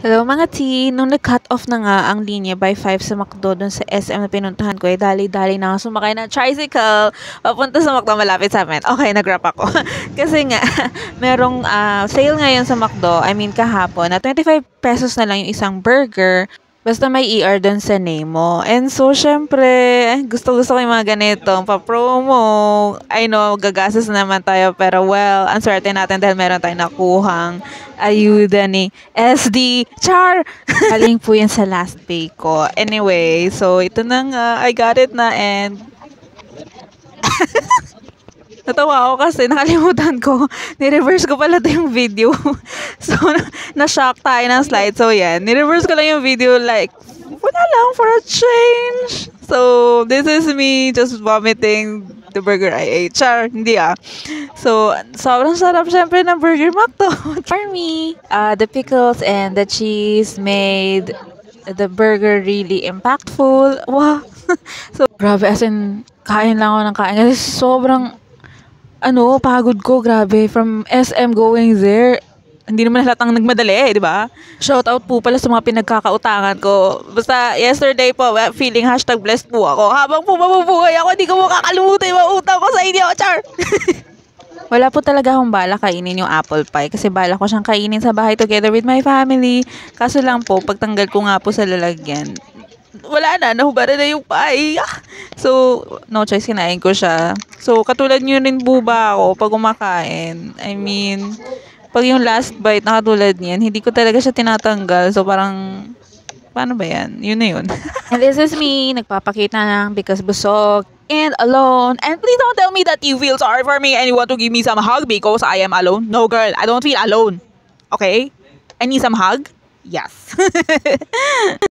Hello mga tea, nung nag-cut off na nga ang linya by 5 sa McDo dun sa SM na pinuntahan ko, dali-dali na ako sumakay ng tricycle papunta sa McDo malapit sa amin. Okay, nag-wrap ako. Kasi nga, merong sale ngayon sa McDo, I mean kahapon, na 25 pesos na lang yung isang burger. Basta may ER dun sa name mo. And so, syempre, gusto-gusto ko yung mga ganitong pa-promo. I know, gagastos naman tayo. Pero well, ang swerte natin dahil meron tayong nakuhang ayuda ni SD. Char! Galing po yan sa last pay ko. Anyway, so ito na nga. I got it na and natawa ako kasi nakalimutan ko. Ni-reverse ko pala ito yung video. So, na-shock tayo ng slide. So, yan. Ni-reverse ko lang yung video like, wala lang for a change. So, this is me just vomiting the burger I ate. Char, hindi So, sobrang sarap syempre ng Burger McDo. For me, the pickles and the cheese made the burger really impactful. Wow! So, grabe. As in, kain lang ako ng kain. Kasi sobrang pagod ko, grabe. From SM going there, hindi naman halatang nagmadali, di ba? Shout out po pala sa mga pinagkakautangan ko. Basta yesterday po, feeling #blessed po ako. Habang po mabubuhay ako, hindi ko makakalimutan yung mga utang ko sa inyo, char! Wala po talaga akong bala kainin yung apple pie kasi bala ko siyang kainin sa bahay together with my family. Kaso lang po, pagtanggal ko nga po sa lalagyan, wala na, nahubaran na yung pie. So, no choice, kinain ko siya. So, katulad nyo rin po ba ako pag kumakain? I mean, pag yung last bite na katulad niyan, hindi ko talaga siya tinatanggal. So, parang, paano ba yan? Yun na yun. And this is me, nagpapakita lang because busog and alone. And please don't tell me that you feel sorry for me and you want to give me some hug because I am alone. No, girl, I don't feel alone. Okay? I need some hug? Yes.